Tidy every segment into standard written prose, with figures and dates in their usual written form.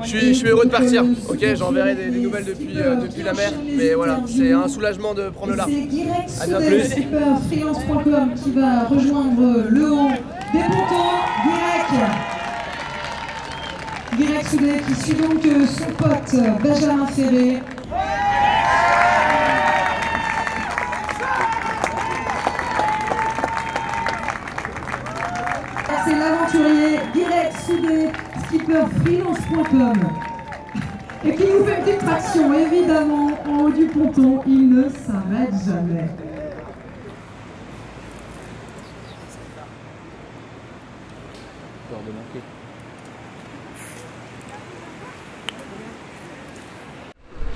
Je suis heureux de partir. Ok, j'enverrai des nouvelles depuis la mer. Mais voilà, c'est un soulagement de prendre le large. À bien plus. Freelance.com qui va rejoindre le haut des pontons. Guirec Soudet qui suit donc son pote Benjamin Ferré. C'est l'aventurier Guirec Soudet, skipper freelance.com. Et qui nous fait une petite traction, évidemment, en haut du ponton, il ne s'arrête jamais. Peur de manquer.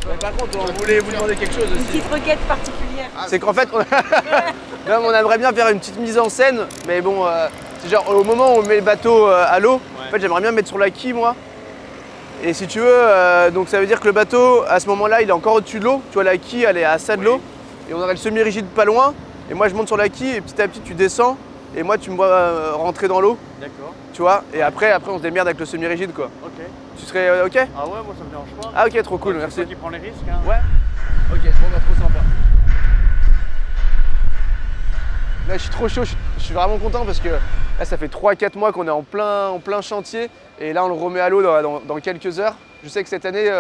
Mais par contre, on voulait vous demander quelque chose aussi. Une petite requête particulière. C'est qu'en fait, on aimerait bien faire une petite mise en scène, mais bon, c'est genre au moment où on met le bateau à l'eau, en fait, j'aimerais bien me mettre sur la quille, moi. Et si tu veux, donc ça veut dire que le bateau, à ce moment-là, il est encore au-dessus de l'eau. Tu vois, la quille, elle est à ça de l'eau. Et on aurait le semi-rigide pas loin. Et moi, je monte sur la quille et petit à petit, tu descends. Et moi, tu me vois rentrer dans l'eau. D'accord. Tu vois, et après, on se démerde avec le semi-rigide, quoi. Ok. Tu serais OK? Ah ouais, moi ça me dérange pas. Ah ok, trop cool, merci. C'est toi qui prends les risques, hein. Ouais. Ok, bon bah trop sympa. Là, je suis trop chaud, je suis vraiment content parce que là, ça fait 3-4 mois qu'on est en plein chantier. Et là, on le remet à l'eau dans quelques heures. Je sais que cette année,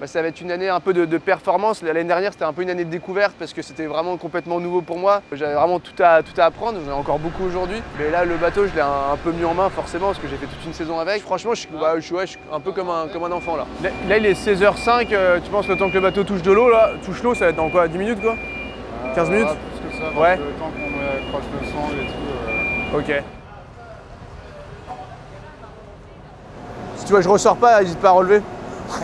ça va être une année un peu de performance. L'année dernière, c'était un peu une année de découverte parce que c'était vraiment complètement nouveau pour moi. J'avais vraiment tout à apprendre, j'en ai encore beaucoup aujourd'hui. Mais là, le bateau, je l'ai un peu mis en main forcément parce que j'ai fait toute une saison avec. Franchement, je suis un peu comme un enfant là. Là, il est 16h05, tu penses le temps que le bateau touche l'eau, ça va être dans quoi, 10 minutes quoi? 15 minutes? Plus que ça, ouais. Le temps qu'on croise le sang et tout. Ok. Si tu vois, je ressors pas, n'hésite pas à relever. T'as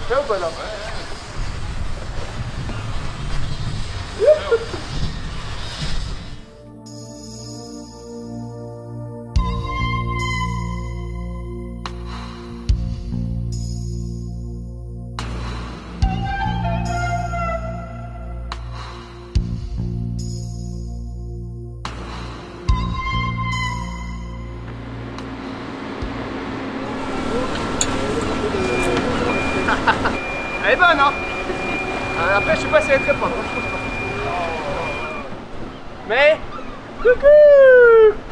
fait ou pas là? Elle est bonne, hein? Après, je sais pas si elle est très bonne. Mais... Coucou.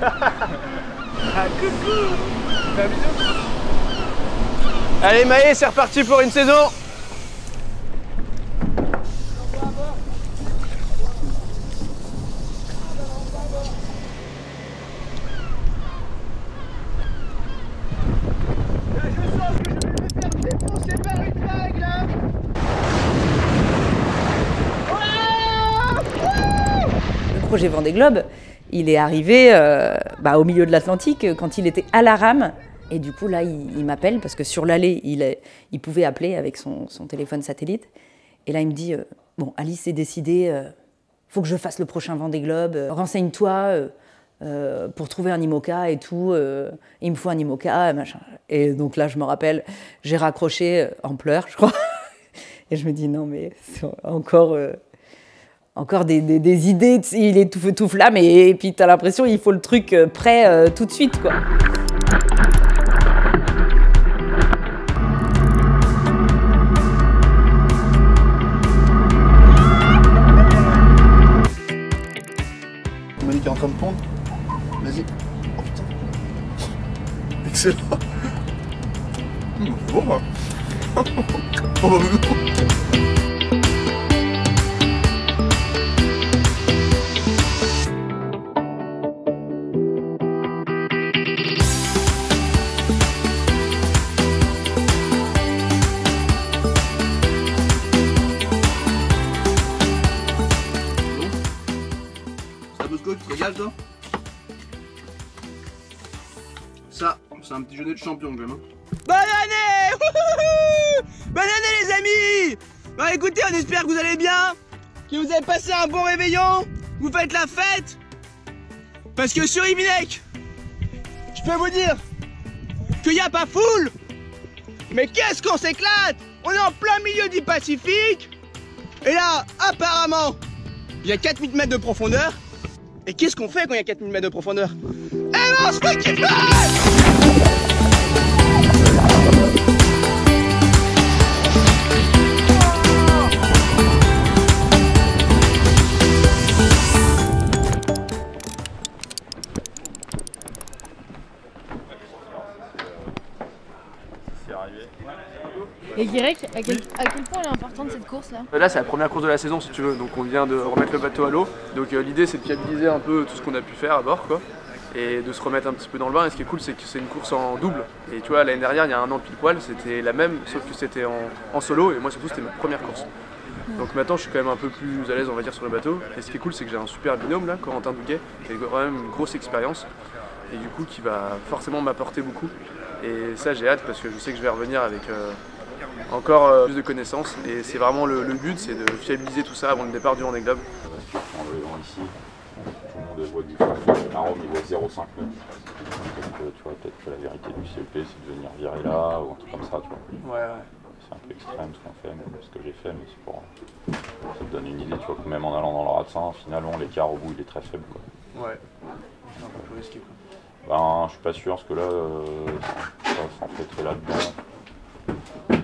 Ah, coucou. Fais un bisou. Allez, Maë, c'est reparti pour une saison. Le projet Vendée Globe, il est arrivé au milieu de l'Atlantique quand il était à la rame. Et du coup, là, il m'appelle parce que sur l'allée, il pouvait appeler avec son téléphone satellite. Et là, il me dit bon, Alice, c'est décidé, faut que je fasse le prochain Vendée Globe. Renseigne-toi pour trouver un IMOCA et tout. Il me faut un IMOCA, machin. Et donc là, je me rappelle, j'ai raccroché en pleurs, je crois. Et je me dis non, mais c'est encore des idées, il est tout feu tout flamme et puis t'as l'impression qu'il faut le truc prêt tout de suite, quoi. Monique est en train de pondre. Vas-y. Oh putain. Excellent. Bon bah. Oh bah non. Tu te régales toi? Ça, c'est un petit déjeuner de champion quand même. Bonne année! Bonne année les amis! Bon écoutez, on espère que vous allez bien, que vous avez passé un bon réveillon, que vous faites la fête. Parce que sur Iminec, je peux vous dire qu'il n'y a pas foule, mais qu'est-ce qu'on s'éclate! On est en plein milieu du Pacifique, Et là, apparemment, il y a 4000 mètres de profondeur. Et qu'est-ce qu'on fait quand il y a 4000 mètres de profondeur? Eh ben, on se fait kiffer! Et Guirec, à quel point elle est importante cette course là? Là c'est la première course de la saison si tu veux, donc on vient de remettre le bateau à l'eau. Donc l'idée c'est de fiabiliser un peu tout ce qu'on a pu faire à bord quoi. Et de se remettre un petit peu dans le bain. Et ce qui est cool c'est que c'est une course en double. Et tu vois l'année dernière il y a un an pile poil c'était la même sauf que c'était en solo et moi surtout c'était ma première course. Donc maintenant je suis quand même un peu plus à l'aise on va dire sur le bateau. Et ce qui est cool c'est que j'ai un super binôme là, Corentin Douguet, qui a quand même une grosse expérience. Et du coup qui va forcément m'apporter beaucoup. Et ça j'ai hâte parce que je sais que je vais revenir avec encore plus de connaissances et c'est vraiment le but, c'est de fiabiliser tout ça avant le départ du Vendée Globe. En le levant ici, tout le monde voit différent. À Rome, il voit 0,5 nœuds. Donc tu vois, peut-être que la vérité du CEP, c'est de venir virer là ou un truc comme ça, tu vois. Ouais. C'est un peu extrême ce qu'on fait, ce que j'ai fait, mais c'est pour... Ça te donne une idée, tu vois, que même en allant dans le ravin, finalement, l'écart au bout, il est très faible, quoi. Ouais. C'est un peu plus risqué, quoi. Ben, je suis pas sûr, parce que là, ça s'enfêterait là-dedans.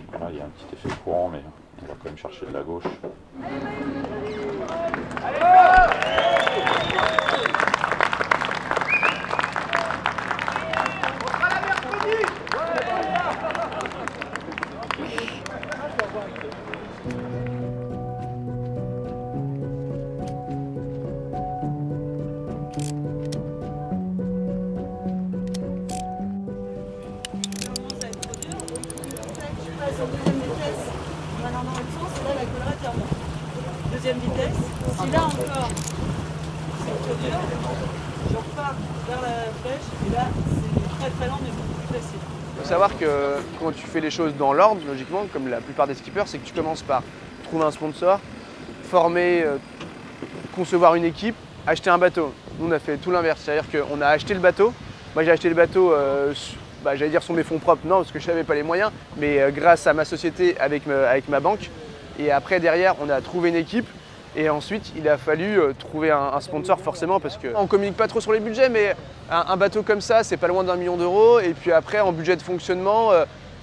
Voilà, il y a un petit effet courant, mais on va quand même chercher de la gauche. Deuxième vitesse, si là encore c'est trop dur, je repars vers la flèche et là c'est très très lent mais beaucoup plus facile. Il faut savoir que quand tu fais les choses dans l'ordre, logiquement, comme la plupart des skippers, c'est que tu commences par trouver un sponsor, former, concevoir une équipe, acheter un bateau. Nous on a fait tout l'inverse, c'est-à-dire qu'on a acheté le bateau. Moi j'ai acheté le bateau, j'allais dire sur mes fonds propres, non parce que je n'avais pas les moyens, mais grâce à ma société avec ma banque. Et après derrière on a trouvé une équipe et ensuite il a fallu trouver un sponsor forcément parce qu'on ne communique pas trop sur les budgets mais un bateau comme ça c'est pas loin d'1 million d'euros et puis après en budget de fonctionnement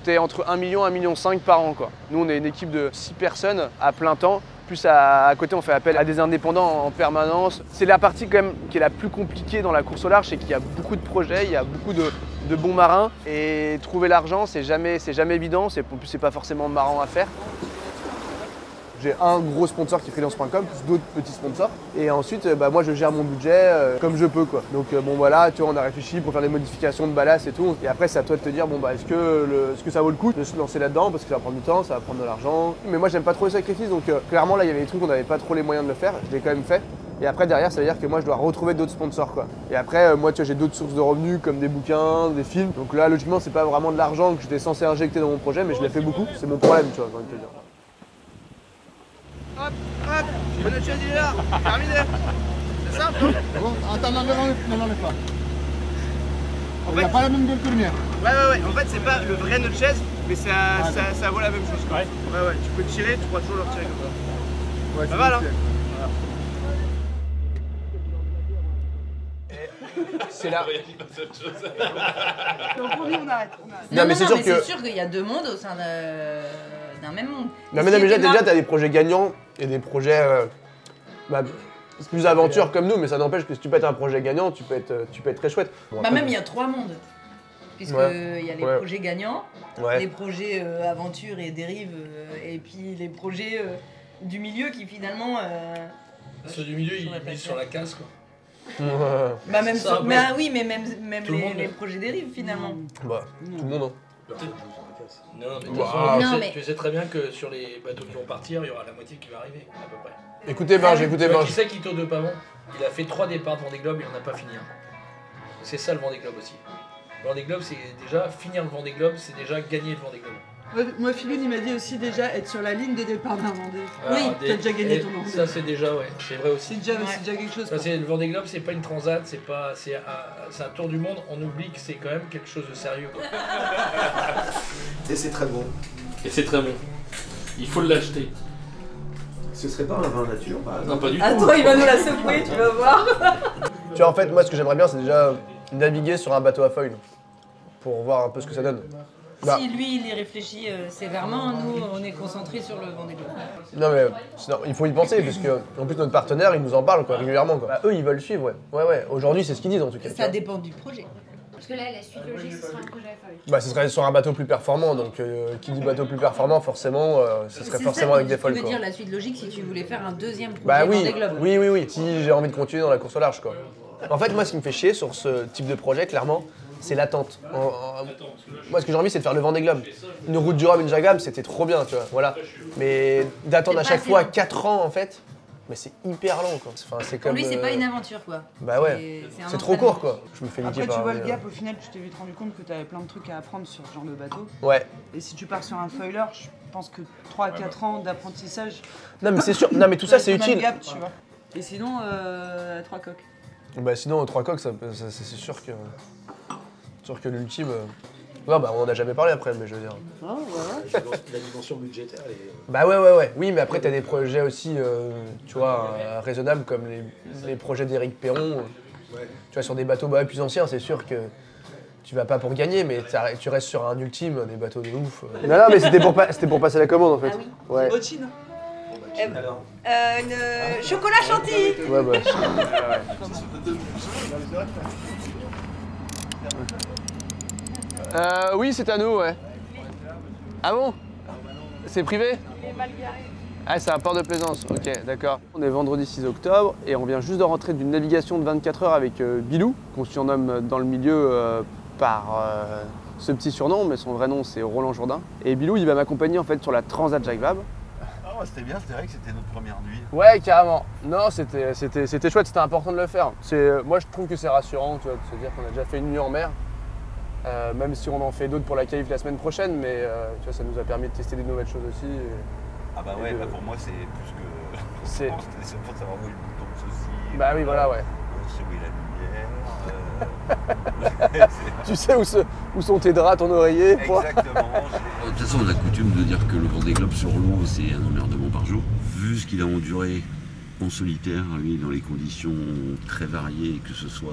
tu es entre 1 million et 1,5 million par an quoi. Nous on est une équipe de 6 personnes à plein temps, plus à côté on fait appel à des indépendants en permanence. C'est la partie quand même qui est la plus compliquée dans la course au large, c'est qu'il y a beaucoup de projets, il y a beaucoup de bons marins et trouver l'argent c'est jamais évident, en plus c'est pas forcément marrant à faire. J'ai un gros sponsor qui est freelance.com, plus d'autres petits sponsors. Et ensuite, moi je gère mon budget comme je peux quoi. Donc bon voilà, tu vois, on a réfléchi pour faire des modifications de ballast et tout. Et après c'est à toi de te dire, bon bah est-ce que ça vaut le coup de se lancer là-dedans parce que ça va prendre du temps, ça va prendre de l'argent. Mais moi j'aime pas trop les sacrifices, donc clairement là il y avait des trucs qu'on n'avait pas trop les moyens de le faire. Je l'ai quand même fait. Et après derrière ça veut dire que moi je dois retrouver d'autres sponsors quoi. Et après moi tu vois j'ai d'autres sources de revenus comme des bouquins, des films. Donc là logiquement c'est pas vraiment de l'argent que j'étais censé injecter dans mon projet, mais je l'ai fait beaucoup. C'est mon problème tu vois, j'ai envie de te dire. Hop, hop, bonne chaise là, terminé. C'est simple, hein? Bon, attends, ne l'enlève pas. En Il n'y a pas la même gueule que le mien. Ouais. En fait, c'est pas le vrai nœud de chaise, mais ça vaut la même chose. Quoi. Ouais. Tu peux tirer, tu pourras toujours le retirer comme ça. Ouais, ça va là? C'est là. Donc on arrête. Non, mais c'est sûr qu'il y a deux mondes au sein d'un même monde. Non mais déjà tu as des projets gagnants et des projets plus aventure comme nous, mais ça n'empêche que si tu peux être un projet gagnant, tu peux être très chouette. Bon, bah même il y a 3 mondes. Puisqu'il y a les projets gagnants, les projets aventure et dérive, et puis les projets du milieu qui finalement... Ceux du milieu, ils misent sur la casse quoi. Bah même ça, oui, mais même les projets dérive finalement. Bah, tout le monde. Hein. Non, mais tu sais très bien que sur les bateaux qui vont partir, il y aura la moitié qui va arriver, à peu près. Écoutez Binge. Qui sait Quito de Pavon, il a fait 3 départs de Vendée Globe et on n'a pas fini. C'est ça le Vendée Globe aussi. Le Vendée Globe, c'est déjà finir le Vendée Globe, c'est déjà gagner le Vendée Globe. Moi, Philou, il m'a dit aussi déjà être sur la ligne de départ d'un Vendée. Oui, t'as déjà gagné ton Vendée. Ça, c'est déjà, c'est vrai aussi. C'est déjà quelque chose. Le Vendée Globe, c'est pas une transat, c'est un tour du monde, on oublie que c'est quand même quelque chose de sérieux. Quoi. Et c'est très bon. Et c'est très bon. Il faut l'acheter. Ce serait pas un vin nature, par exemple? Non, pas du tout. Attends, il va nous la secouer, tu vas voir. Tu vois, en fait, moi, ce que j'aimerais bien, c'est déjà naviguer sur un bateau à foil pour voir un peu ce que ça donne. Bah. Si lui, il y réfléchit sévèrement, nous, on est concentrés sur le Vendée Globe. Non, mais il faut y penser, parce que, en plus, notre partenaire, il nous en parle quoi, régulièrement. Quoi. Bah, eux, ils veulent suivre, ouais. Aujourd'hui, c'est ce qu'ils disent, en tout cas. Ça dépend du projet. Parce que là, la suite logique, ce sera un projet à foil. Bah, ce serait sur un bateau plus performant, donc qui dit bateau plus performant, forcément, ce serait forcément avec des folles. Tu veux quoi. dire la suite logique si tu voulais faire un deuxième projet Bah oui, Vendée Globe. oui, si j'ai envie de continuer dans la course au large, quoi. En fait, moi, ce qui me fait chier sur ce type de projet, clairement, c'est l'attente. Moi, ce que j'ai envie, c'est de faire le Vendée Globe. Une route du Rhum, une Jagam, c'était trop bien, tu vois, voilà. Mais d'attendre à chaque fois 4 ans, en fait, mais c'est hyper long, quoi. Enfin, c'est comme. Pour lui, c'est pas une aventure, quoi. Bah ouais, c'est trop court, quoi. Je me fais niquer Après, par. tu vois le gap, au final, tu t'es vite rendu compte que tu avais plein de trucs à apprendre sur ce genre de bateau. Ouais. Et si tu pars sur un foiler, je pense que 3 à 4 ans d'apprentissage. Non, mais c'est sûr, non, mais tout ça, c'est utile. Gap, tu vois. Et sinon, 3 coques. Bah sinon, 3 coques, c'est sûr que. Sûr que l'ultime. Non, bah on en a jamais parlé après, mais je veux dire. Oh, La dimension budgétaire, elle est... Bah ouais. Oui, mais après, t'as des projets aussi, tu vois, raisonnables comme les projets d'Éric Perron. Tu vois, sur des bateaux plus anciens, c'est sûr que tu vas pas pour gagner, mais tu restes sur un ultime, des bateaux de ouf. Non, mais c'était pour passer la commande en fait. Ah oui. Ouais. Bottine. Une chocolat chantilly. Ouais, bah. Oui, c'est à nous, ouais. Ah bon? C'est privé? Ah, c'est un port de plaisance, ok, d'accord. On est vendredi 6 octobre et on vient juste de rentrer d'une navigation de 24 heures avec Bilou, qu'on surnomme dans le milieu par ce petit surnom, mais son vrai nom c'est Roland Jourdain. Et Bilou, il va m'accompagner en fait sur la Transat Jacques Vabre. Ah, c'était bien, c'était vrai que c'était notre première nuit. Ouais, carrément. Non, c'était chouette, c'était important de le faire. Moi, je trouve que c'est rassurant, tu vois, de se dire qu'on a déjà fait une nuit en mer. Même si on en fait d'autres pour la qualif la semaine prochaine, mais tu vois, ça nous a permis de tester des nouvelles choses aussi. Ah bah ouais, bah pour moi c'est plus que... C'est... pour savoir où est le bouton de ceci. Bah oui, voilà, ouais. Je sais où est la lumière. Tu sais où sont tes draps, ton oreiller, quoi. Exactement. De toute façon, on a coutume de dire que le Vendée Globe sur l'eau, c'est un emmerdement par jour. Vu ce qu'il a enduré en solitaire, lui, dans les conditions très variées, que ce soit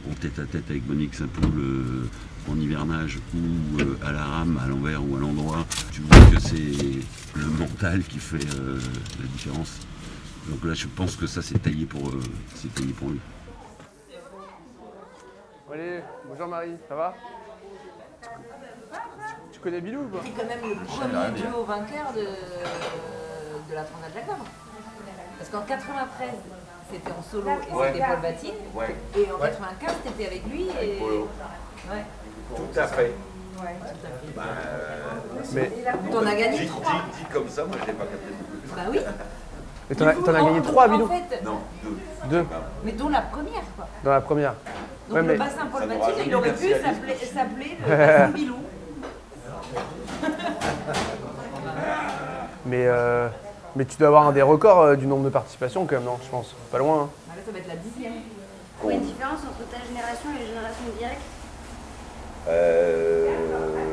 en tête-à-tête avec Monique Saint-Poul en hivernage ou à la rame, à l'envers ou à l'endroit, tu vois que c'est le mental qui fait la différence. Donc là, je pense que ça, c'est taillé pour lui. Allez, bonjour Marie, ça va? Tu connais Bilou ou pas? C'est quand même le premier duo vainqueur de la Transat Jacques Vabre. Parce qu'en 93, c'était en solo et c'était Paul Battine. Ouais. Et en 95, t'étais avec lui et... Polo. Ouais. Tout à fait. Ouais, tout à fait. Bah, Mais t'en as gagné 3. Dit comme ça, moi je l'ai pas capté. Bah oui. et t'en as gagné 3 Bilou? En fait, Non, 2 mais dont la première, quoi. dans la première. Donc Ouais, le mais- bassin Paul Ça n'aura Battine, jamais il aurait merci pu à lui. s'appeler le bassin Bilou. Mais tu dois avoir un des records du nombre de participations quand même, non? Je pense. Pas loin. Hein. Bah là, ça va être la 10e. Il y a une différence entre ta génération et la génération directe?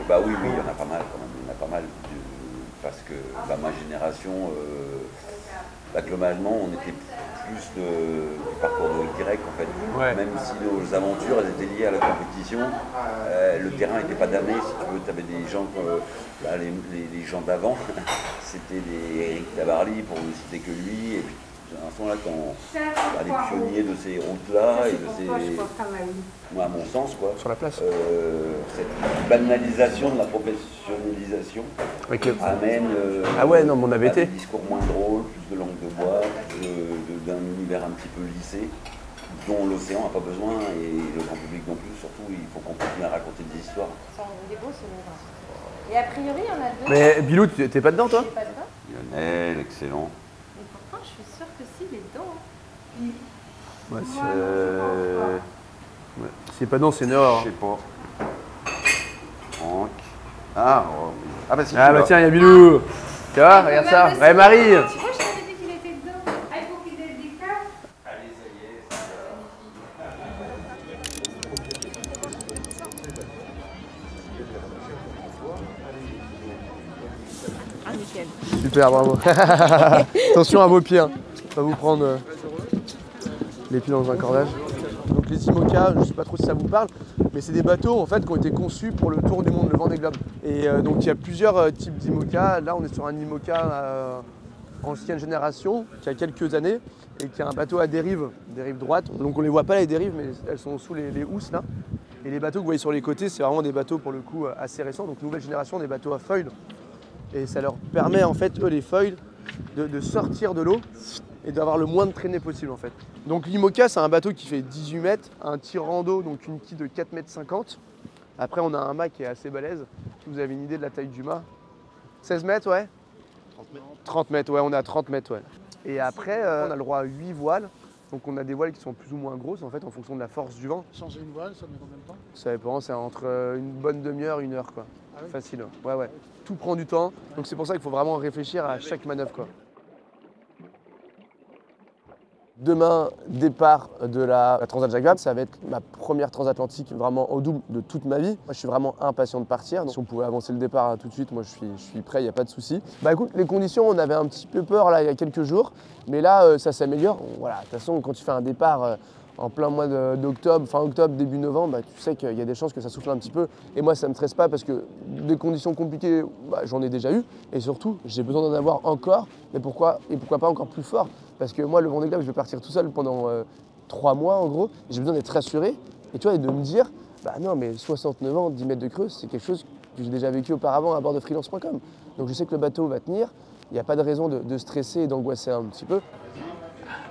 Bah oui, il y en a pas mal quand même. Il y en a pas mal. Parce que bah, ma génération, globalement, on était plus du parcours de Y en fait. Ouais. Même si nos aventures elles étaient liées à la compétition, le terrain n'était pas damné. Si tu veux, tu avais des gens, les gens d'avant, c'était des Eric Tabarly pour ne citer que lui. Et puis, à ce moment-là, quand les pionniers de ces routes-là et de ces. Moi, à mon sens, quoi. Sur la place. Cette banalisation de la professionnalisation amène Ah ouais, non, mais on avait été. des discours moins drôles, plus de langue de bois, d'un univers un petit peu lissé, dont l'océan n'a pas besoin et le grand public non plus. Surtout, il faut qu'on continue à raconter des histoires. Ça en des beaux, c'est. Et a priori, il y en a 2. Mais Bilou, t'es pas dedans toi? T'es pas dedans? Lionel, excellent. Mais pourtant, je suis sûre que si, il est dedans. Hein. Ouais, ouais. C'est pas dedans, c'est une erreur. Je sais pas. Franck. Ah, oh, oui. Ah bah si. Ah tu bah l'as. tiens, il y a Bilou. Tu vois, regarde ça. Ouais, Marie. Tu vois, je t'avais dit qu'il était dedans. Ah, il faut qu'il ait le décap. Allez, ça y est. Ah, nickel. Super, bravo. Attention à vos pieds, hein. Pas vous prendre les pieds dans un cordage. Donc les IMOCA, je ne sais pas trop si ça vous parle, mais c'est des bateaux en fait qui ont été conçus pour le tour du monde, le Vendée Globe. Et donc il y a plusieurs types d'IMOCA. Là on est sur un IMOCA ancienne génération, qui a quelques années, et qui a un bateau à dérive droite. Donc on ne les voit pas les dérives, mais elles sont sous les housses là. Et les bateaux que vous voyez sur les côtés, c'est vraiment des bateaux pour le coup assez récents, donc nouvelle génération, des bateaux à foil. Et ça leur permet en fait, eux les foils, de sortir de l'eau et d'avoir le moins de traînée possible en fait. Donc l'IMOCA, c'est un bateau qui fait 18 mètres, un tirant d'eau, donc une quille de 4,50 mètres. Après on a un mât qui est assez balèze. Vous avez une idée de la taille du mât? 16 mètres, ouais. 30 mètres. 30 mètres, ouais, on est à 30 mètres, ouais. Et après, on a le droit à 8 voiles. Donc on a des voiles qui sont plus ou moins grosses en fait en fonction de la force du vent. Changer une voile, ça met combien de temps? Ça dépend, c'est entre une bonne demi-heure, 1 heure quoi. Ah oui? Facile, ouais ouais. Tout prend du temps, donc c'est pour ça qu'il faut vraiment réfléchir à chaque manœuvre quoi. Demain, départ de la Transat Jacques Vabre, ça va être ma première transatlantique vraiment au double de toute ma vie. Moi, je suis vraiment impatient de partir. Donc, si on pouvait avancer le départ tout de suite, moi, je suis prêt, il n'y a pas de souci. Bah écoute, les conditions, on avait un petit peu peur là il y a quelques jours, mais là, ça s'améliore. Voilà, de toute façon, quand tu fais un départ en plein mois d'octobre, fin octobre, début novembre, bah, tu sais qu'il y a des chances que ça souffle un petit peu. Et moi, ça ne me stresse pas parce que des conditions compliquées, bah, j'en ai déjà eu. Et surtout, j'ai besoin d'en avoir encore. Mais pourquoi pas encore plus fort? Parce que moi, le Vendée Globe, je vais partir tout seul pendant 3 mois en gros. J'ai besoin d'être rassuré. Et tu vois, et de me dire, bah non, mais 69 ans, 10 mètres de creuse, c'est quelque chose que j'ai déjà vécu auparavant à bord de freelance.com. Donc je sais que le bateau va tenir. Il n'y a pas de raison de stresser et d'angoisser un petit peu.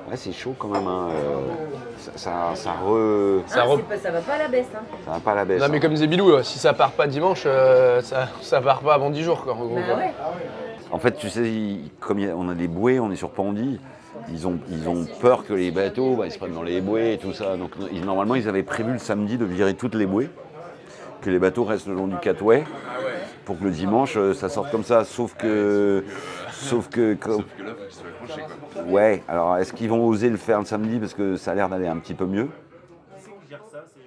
Ouais, c'est chaud quand même. Hein. Ça va pas à la baisse. Hein. Ça va pas à la baisse. Non, mais comme disait Bilou, si ça part pas dimanche, ça part pas avant 10 jours. Quoi, en gros, quoi. Ouais. En fait, tu sais, comme on a des bouées, on est sur Pandy, ils ont peur que les bateaux ils se prennent dans les bouées et tout ça. Donc normalement, ils avaient prévu le samedi de virer toutes les bouées, que les bateaux restent le long du Catway, pour que le dimanche, ça sorte comme ça. Sauf que là, il se fait accrocher, quoi. Ouais, alors est-ce qu'ils vont oser le faire le samedi parce que ça a l'air d'aller un petit peu mieux?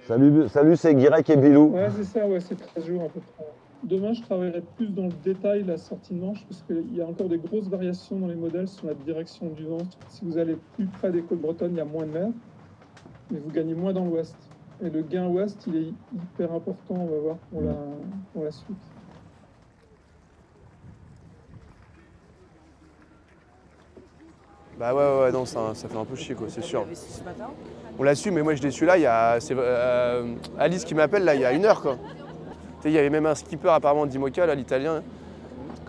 Salut, c'est Guirec et Bilou. Ouais, c'est ça, ouais, c'est 13 jours à peu près. Demain, je travaillerai plus dans le détail la sortie de Manche parce qu'il y a encore des grosses variations dans les modèles sur la direction du vent. Si vous allez plus près des côtes bretonnes, il y a moins de mer, mais vous gagnez moins dans l'ouest. Et le gain ouest, il est hyper important, on va voir, pour la suite. Bah ouais, non, ça fait un peu chier quoi, c'est sûr. On l'a su, mais moi je l'ai su là, c'est Alice qui m'appelle là il y a 1 heure quoi. Il y avait même un skipper apparemment d'IMOCA, là, l'italien.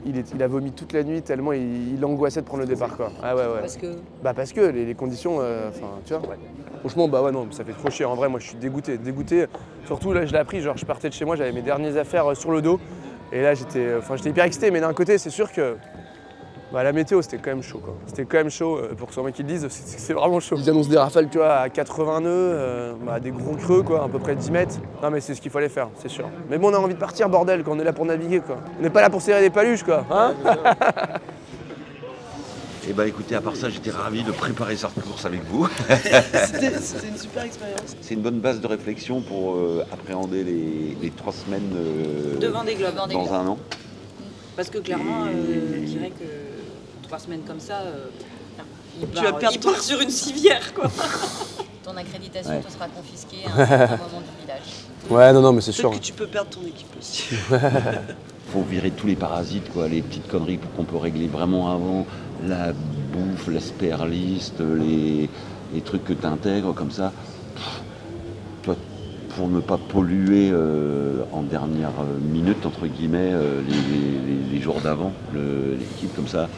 Il a vomi toute la nuit tellement il angoissait de prendre le départ quoi. Ah ouais. Parce que parce que les conditions, tu vois. Franchement, bah ouais non, ça fait trop chier. En vrai, moi je suis dégoûté. Surtout là, je l'ai appris, genre je partais de chez moi, j'avais mes dernières affaires sur le dos. Et là j'étais hyper excité, mais d'un côté c'est sûr que la météo c'était quand même chaud quoi. C'était quand même chaud, pour ceux qui le disent, c'est vraiment chaud. Ils annoncent des rafales tu vois, à 80 nœuds, des gros creux quoi, à peu près 10 mètres. Non mais c'est ce qu'il fallait faire, c'est sûr. Mais bon, on a envie de partir bordel quand on est là pour naviguer quoi. On n'est pas là pour serrer des paluches quoi, hein. Et bah écoutez, à part ça, j'étais ravi de préparer cette course avec vous. C'était une super expérience. C'est une bonne base de réflexion pour appréhender les 3 semaines de Vendée Globe dans un an. Parce que clairement, je dirais que 3 semaines comme ça, il part sur une civière quoi. Ton accréditation te sera confisquée à un certain moment du village. Ouais, non, mais c'est sûr. Que tu peux perdre ton équipe aussi. Faut virer tous les parasites, quoi, les petites conneries qu'on peut régler vraiment avant, la bouffe, la spare list, les trucs que tu intègres comme ça. Toi, pour ne pas polluer en dernière minute, entre guillemets, les jours d'avant, l'équipe comme ça,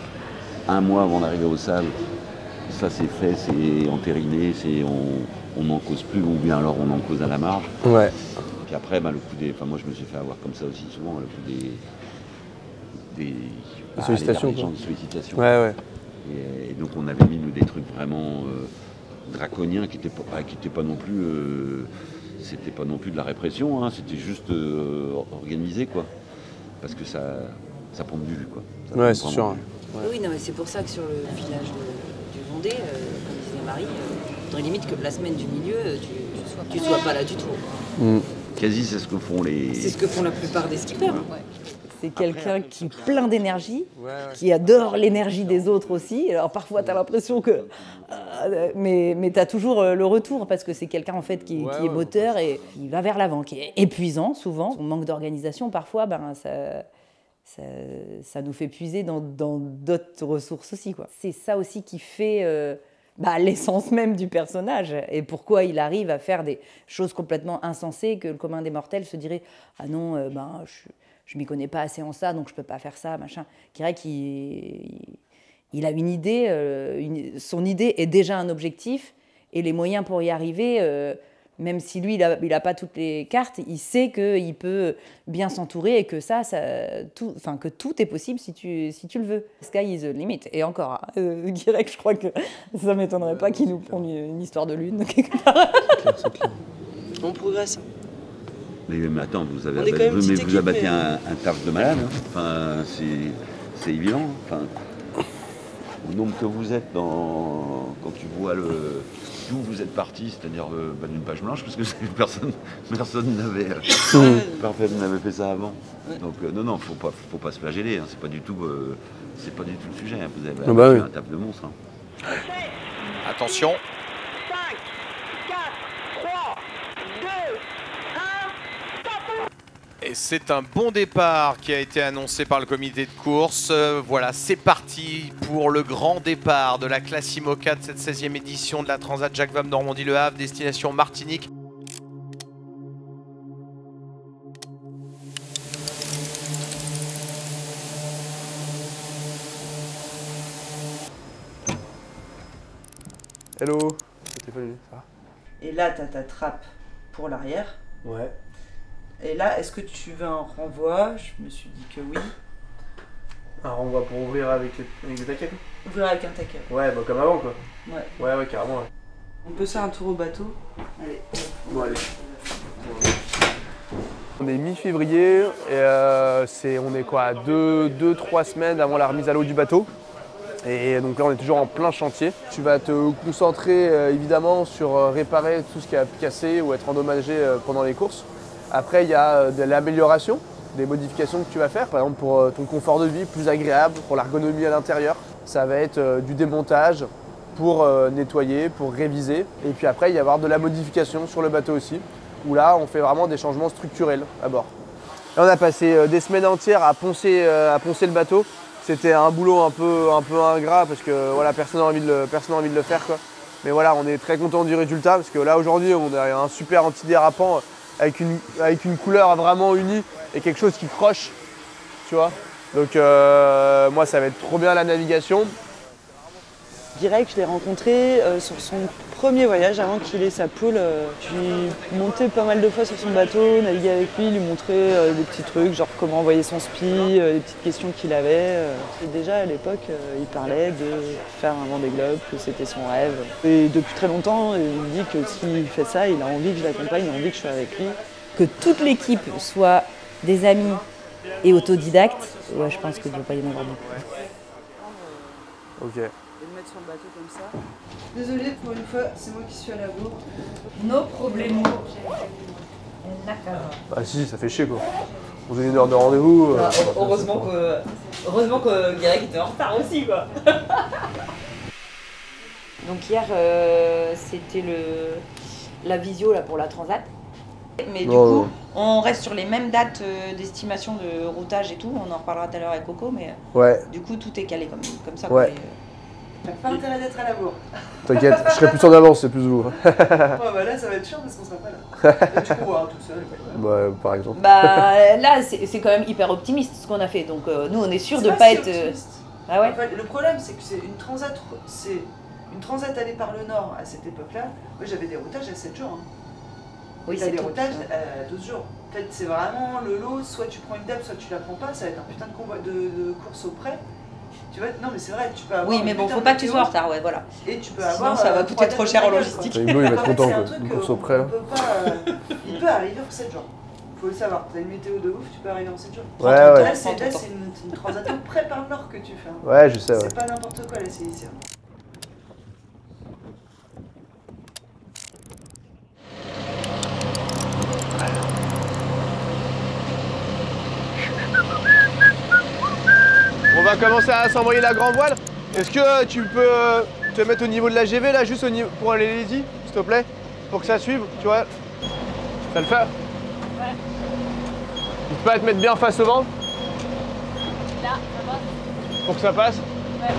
1 mois avant d'arriver au sable, ça c'est fait, c'est entériné, on n'en cause plus, ou bien alors on en cause à la marge. Ouais. Puis après, le coup des... Enfin, moi, je me suis fait avoir comme ça aussi souvent, le coup des sollicitations. Les gens de sollicitation. Ouais. Et donc, on avait mis, nous, des trucs vraiment draconiens qui n'étaient pas non plus... c'était pas non plus de la répression, hein, c'était juste organisé, quoi. Parce que ça prend du vue, quoi. Ouais, c'est sûr. Ouais. Oui, non, mais c'est pour ça que sur le village du Vendée, comme disait Marie, il faudrait limite que la semaine du milieu, tu sois pas là du tout. Quasi, c'est ce que font C'est ce que font la plupart des skippers. Ouais. C'est quelqu'un qui est plein d'énergie, qui adore l'énergie des autres aussi. Alors parfois, tu as l'impression que... mais tu as toujours le retour, parce que c'est quelqu'un en fait qui est moteur et qui va vers l'avant, qui est épuisant souvent. Son manque d'organisation, parfois, ça nous fait puiser dans d'autres ressources aussi, quoi. C'est ça aussi qui fait l'essence même du personnage et pourquoi il arrive à faire des choses complètement insensées que le commun des mortels se dirait « Ah non, je m'y connais pas assez en ça, donc je peux pas faire ça, machin ». Qu'il a une idée, son idée est déjà un objectif et les moyens pour y arriver... même si lui, il a pas toutes les cartes, il sait qu'il peut bien s'entourer et que que tout est possible si tu le veux. Sky is the limit. Et encore, Guirec, je crois que ça m'étonnerait pas qu'il nous prenne une histoire de lune quelque part. On progresse. Mais attends, vous abattez un taf de malade. Hein. Enfin, c'est évident. Enfin, au nombre que vous êtes quand tu vois d'où vous êtes parti, c'est-à-dire d'une page blanche, parce que personne n'avait fait ça avant. Donc non, faut pas se flageller, hein, c'est pas du tout le sujet. Hein. Vous avez un taf de monstre. Hein. Attention. 5, 4, 3, 2, 1, Et c'est un bon départ qui a été annoncé par le comité de course. Voilà, c'est parti pour le grand départ de la classe IMOCA de cette 16e édition de la Transat Jacques Vabre Normandie-Le Havre, destination Martinique. Hello. Ça va? Et là, tu as ta trappe pour l'arrière. Ouais. Et là, est-ce que tu veux un renvoi? Je me suis dit que oui. Un renvoi pour ouvrir avec des taquets? Ouvrir avec un taquet. Ouais, comme avant quoi. Ouais. Ouais, carrément. Ouais. On peut faire un tour au bateau. Allez. Bon, allez. On est mi-février et on est quoi, 2-3 semaines avant la remise à l'eau du bateau. Et donc là, on est toujours en plein chantier. Tu vas te concentrer évidemment sur réparer tout ce qui a pu casser ou être endommagé pendant les courses. Après, il y a de l'amélioration, des modifications que tu vas faire. Par exemple, pour ton confort de vie, plus agréable, pour l'ergonomie à l'intérieur. Ça va être du démontage pour nettoyer, pour réviser. Et puis après, il va y avoir de la modification sur le bateau aussi, où là, on fait vraiment des changements structurels à bord. Là, on a passé des semaines entières à poncer le bateau. C'était un boulot un peu ingrat parce que voilà, personne n'a envie de le faire, quoi. Mais voilà, on est très content du résultat parce que là, aujourd'hui, on a un super antidérapant avec une couleur vraiment unie et quelque chose qui croche, tu vois. Donc moi, ça va être trop bien la navigation. Guirec, je l'ai rencontré sur son premier voyage avant qu'il ait sa poule. Je lui montais pas mal de fois sur son bateau, naviguer avec lui, lui montrer des petits trucs, genre comment envoyer son spi, des petites questions qu'il avait. Et déjà à l'époque, il parlait de faire un Vendée Globe, que c'était son rêve. Et depuis très longtemps, il me dit que s'il fait ça, il a envie que je l'accompagne, il a envie que je sois avec lui. Que toute l'équipe soit des amis et autodidactes, ouais, je pense qu'il ne doit pas y en avoir beaucoup. Ok. Et me mettre sur le bateau comme ça. Désolée, pour une fois, c'est moi qui suis à la bourre. No problemo. Bah si, ça fait chier quoi. On faisait une heure de rendez-vous. Heureusement que Guirec était en retard aussi, quoi. Donc hier, c'était la visio là, pour la Transat. Mais du coup, on reste sur les mêmes dates d'estimation de routage et tout. On en reparlera tout à l'heure avec Coco, mais du coup, tout est calé comme ça. Ouais. T'as pas intérêt d'être à la bourre. T'inquiète, je serai plus en avance, c'est plus lourd. Ouais, bah là, ça va être chiant parce qu'on sera pas là. Tu cours tout seul. Bah, par exemple. Bah, là, c'est quand même hyper optimiste ce qu'on a fait. Donc, nous, on est sûr de pas être. Ah ouais. En fait, le problème, c'est que c'est une transat allée par le nord à cette époque-là. Moi, j'avais des routages à 7 jours. Hein. Oui, t'as des routages à 12 jours. En fait, c'est vraiment le lot, soit tu prends une DEP, soit tu la prends pas. Ça va être un putain de course au prêt. Tu vois, non mais c'est vrai, tu peux avoir. Oui, mais bon, faut pas que tu sois en retard, ouais, voilà. Et tu peux avoir. Sinon, ça va coûter trop cher en logistique. Il va être content, quoi. Une course au prêt. Il peut arriver en 7 jours. Faut le savoir, t'as une météo de ouf, tu peux arriver en 7 jours. Ouais. Là, c'est une transat au prêt par le nord que tu fais. Hein. Ouais, je sais, ouais. C'est pas n'importe quoi, là, c'est ici. commencer à s'envoyer la grande voile. Est-ce que tu peux te mettre au niveau de la GV là, juste au niveau pour aller lazy, s'il te plaît, pour que ça suive, tu vois? Ça le fait? Ouais. Tu peux te mettre bien face au vent? Là, ça passe. Pour que ça passe? Ouais.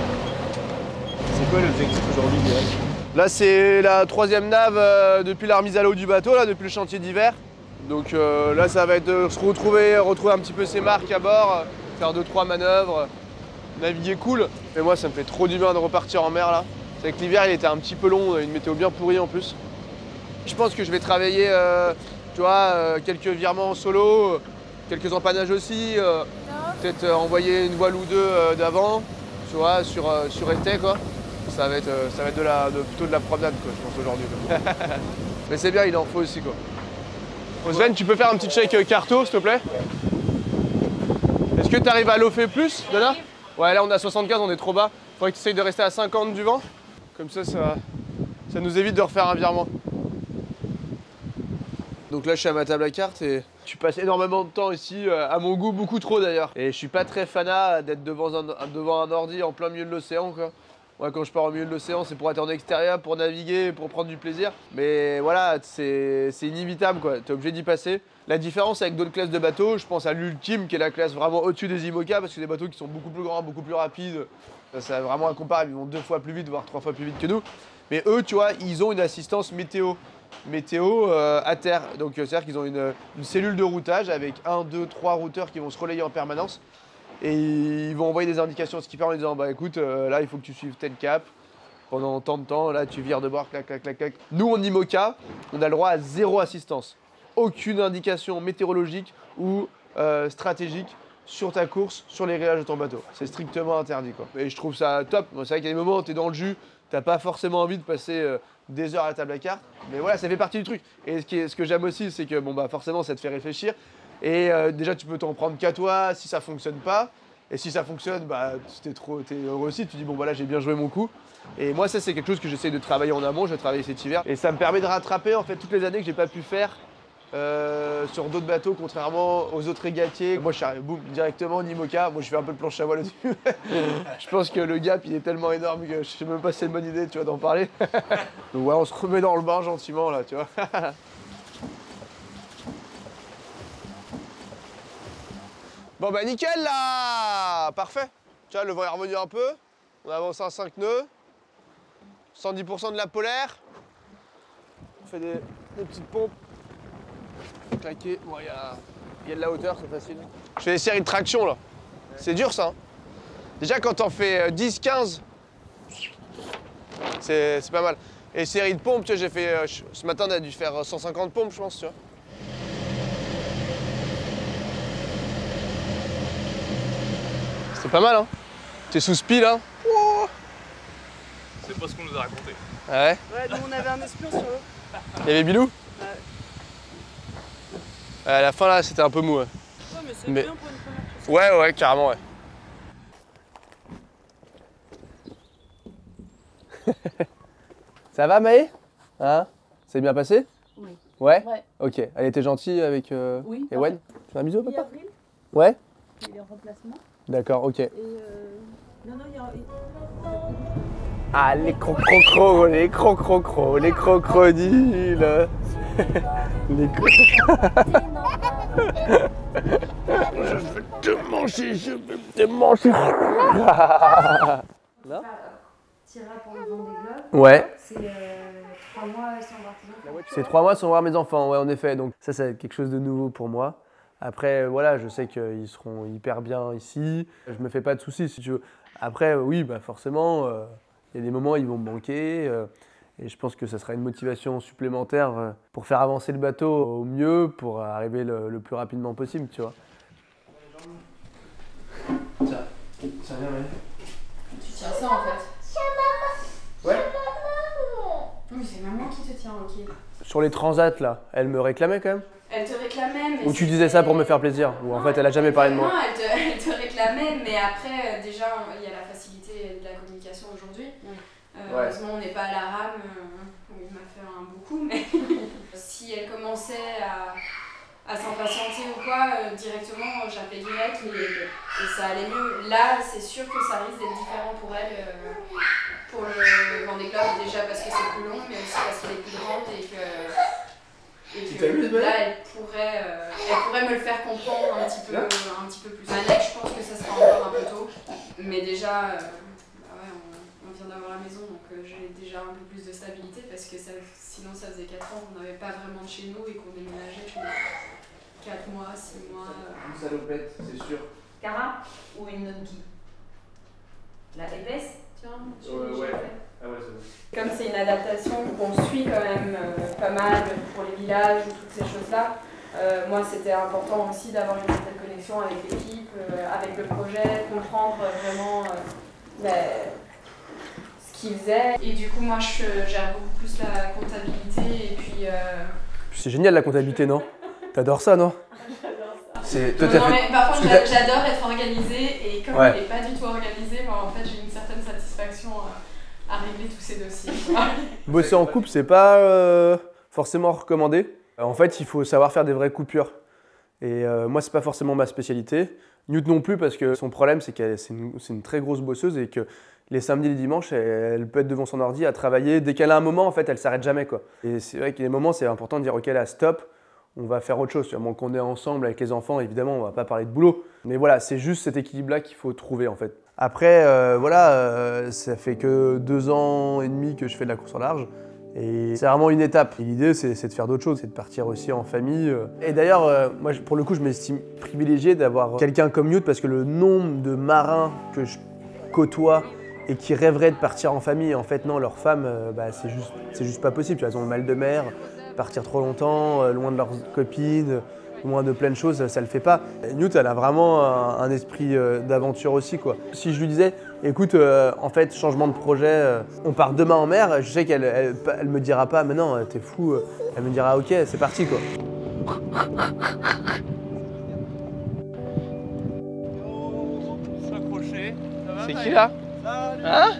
C'est quoi l'objectif aujourd'hui, direct? Là, c'est la 3e nave depuis la remise à l'eau du bateau, là, depuis le chantier d'hiver. Donc là, ça va être se retrouver un petit peu ses marques à bord, faire 2-3 manœuvres, naviguer cool. Et moi, ça me fait trop du bien de repartir en mer là. C'est vrai que l'hiver, il était un petit peu long, une météo bien pourrie en plus. Je pense que je vais travailler, tu vois, quelques virements en solo, quelques empannages aussi, peut-être envoyer une voile ou deux d'avant, tu vois, sur été quoi. Ça va être plutôt de la promenade quoi, je pense aujourd'hui. Mais c'est bien, il en faut aussi quoi. Sven, tu peux faire un petit check carto s'il te plaît? Est-ce que tu arrives à lofer plus, Dana? Ouais, là on est à 75, on est trop bas. Faudrait que tu essayes de rester à 50 du vent. Comme ça nous évite de refaire un virement. Donc là je suis à ma table à cartes et tu passes énormément de temps ici, à mon goût beaucoup trop d'ailleurs. Et je suis pas très fanat d'être devant un ordi en plein milieu de l'océan quoi. Moi quand je pars au milieu de l'océan c'est pour être en extérieur, pour naviguer, pour prendre du plaisir. Mais voilà, c'est inévitable quoi, t'es obligé d'y passer. La différence avec d'autres classes de bateaux, je pense à l'Ultime qui est la classe vraiment au-dessus des IMOCA parce que c'est des bateaux qui sont beaucoup plus grands, beaucoup plus rapides. C'est vraiment incomparable, ils vont 2 fois plus vite, voire 3 fois plus vite que nous. Mais eux, tu vois, ils ont une assistance météo à terre. Donc c'est-à-dire qu'ils ont une cellule de routage avec 1, 2, 3 routeurs qui vont se relayer en permanence. Et ils vont envoyer des indications au skipper en lui disant bah écoute, là il faut que tu suives tel cap pendant tant de temps, là tu vires de bord, clac, clac, clac, clac. Nous en IMOCA, on a le droit à 0 assistance. Aucune indication météorologique ou stratégique sur ta course, sur les réglages de ton bateau. C'est strictement interdit quoi. Et je trouve ça top. Bon, c'est vrai qu'il y a des moments où tu es dans le jus, t'as pas forcément envie de passer des heures à la table à cartes. Mais voilà, ça fait partie du truc. Et ce que j'aime aussi, c'est que bon bah forcément ça te fait réfléchir. Et déjà tu peux t'en prendre qu'à toi si ça fonctionne pas. Et si ça fonctionne, bah t'es heureux aussi, tu dis bon bah là j'ai bien joué mon coup. Et moi ça c'est quelque chose que j'essaie de travailler en amont, je vais travailler cet hiver. Et ça me permet de rattraper en fait toutes les années que j'ai pas pu faire sur d'autres bateaux, contrairement aux autres régatiers. Moi je suis arrivé boum, directement en IMOCA, moi je fais un peu de planche à voile au-dessus. Je pense que le gap il est tellement énorme que je sais même pas si c'est une bonne idée tu vois d'en parler. Donc ouais on se remet dans le bain gentiment là tu vois. Bon bah nickel là. Parfait. Tu vois le vent est revenu un peu. On avance à 5 nœuds. 110% de la polaire. On fait des petites pompes. Claquer. Bon il y a de la hauteur, c'est facile. Je fais des séries de traction là. C'est dur ça. Hein. Déjà quand t'en fais 10-15, c'est pas mal. Et série de pompes, tu vois, j'ai fait. Ce matin on a dû faire 150 pompes je pense, tu vois. C'est pas mal, hein? T'es sous spi, là? Oh, c'est pas ce qu'on nous a raconté. Ouais? Ouais, nous on avait un espion sur eux. Il y avait Bilou? Ouais. À la fin, là, c'était un peu mou, ouais. Ouais, mais c'est bien pour une première chose. Ouais, carrément, ouais. Ça va, Maë? Hein? C'est bien passé? Oui. Ouais? Ouais. Ok. Elle était gentille avec oui, Ewen? Tu fais un bisou, papa? Avril. Ouais? Il est en remplacement. D'accord, ok. Et non, il y a... Ah, les crocrocros, les crocrocros, les crocodiles. Les je veux te manger, je veux te manger. Là Tira pour le Vendée Globe. Ouais. C'est 3 mois sans voir tes enfants. C'est 3 mois sans voir mes enfants, ouais, en effet. Donc ça, c'est quelque chose de nouveau pour moi. Après, voilà, je sais qu'ils seront hyper bien ici. Je me fais pas de soucis, si tu veux. Après, oui, bah forcément, il y a des moments où ils vont me manquer. Et je pense que ça sera une motivation supplémentaire pour faire avancer le bateau au mieux, pour arriver le plus rapidement possible, tu vois. Ça vient, ouais. Tu tiens ça en fait. Ouais. Oui, c'est maman qui te tient, ok. Sur les transats, là, elle me réclamait quand même? Elle te réclamait, mais... Ou tu disais ça pour me faire plaisir? Ou en fait, elle a jamais parlé de moi? Non, elle te réclamait, mais après, déjà, il y a la facilité de la communication aujourd'hui. Heureusement, on n'est pas à la rame, où il m'a fait un beau coup, mais si elle commençait à s'impatienter ou quoi, directement, j'appelais direct, et et ça allait mieux. Là, c'est sûr que ça risque d'être différent pour elle, pour le Vendée Globe, déjà parce que c'est plus long, mais aussi parce qu'elle est plus grande et que là, elle pourrait me le faire comprendre un petit peu plus. Manette, je pense que ça sera encore un peu tôt, mais déjà, on vient d'avoir la maison, donc j'ai déjà un peu plus de stabilité parce que sinon ça faisait 4 ans qu'on n'avait pas vraiment de chez nous et qu'on déménageait tous les 4 mois, 6 mois. Une salopette, c'est sûr. Cara ou une Nonki? La épaisse? Tiens, ouais. Ah ouais, c'est bon. Comme c'est une adaptation qu'on suit quand même pas mal pour les villages ou toutes ces choses-là, moi c'était important aussi d'avoir une certaine connexion avec l'équipe, avec le projet, comprendre vraiment ce qu'ils faisaient. Et du coup, moi je gère beaucoup plus la comptabilité et puis... C'est génial la comptabilité, non? T'adores ça, non? Par contre, j'adore être organisée et comme il n'est pas du tout organisé, moi, en fait, j'ai une certaine satisfaction à régler tous ces dossiers. Bosser en couple, c'est pas forcément recommandé. En fait, il faut savoir faire des vraies coupures. Et moi, c'est pas forcément ma spécialité. Newt non plus, parce que son problème, c'est qu'elle c'est une très grosse bosseuse et que les samedis et les dimanches, elle peut être devant son ordi à travailler. Dès qu'elle a un moment, en fait, elle s'arrête jamais, quoi. Et c'est vrai qu'il y a des moments, c'est important de dire, ok, là, stop. On va faire autre chose, bon, qu'on est ensemble avec les enfants, évidemment, on va pas parler de boulot. Mais voilà, c'est juste cet équilibre-là qu'il faut trouver en fait. Après, ça fait que 2 ans et demi que je fais de la course au large. Et c'est vraiment une étape. L'idée, c'est de faire d'autres choses, c'est de partir aussi en famille. Et d'ailleurs, moi, pour le coup, je m'estime privilégié d'avoir quelqu'un comme Newt parce que le nombre de marins que je côtoie et qui rêveraient de partir en famille, en fait, non, leurs femmes, c'est juste pas possible. Elles ont le mal de mer. Partir trop longtemps, loin de leurs copines, loin de plein de choses, ça le fait pas. Et Newt, elle a vraiment un esprit d'aventure aussi, quoi. Si je lui disais, écoute, en fait, changement de projet, on part demain en mer, je sais qu'elle elle me dira pas, mais non, t'es fou. Elle me dira, ok, c'est parti, quoi. C'est qui là? Hein?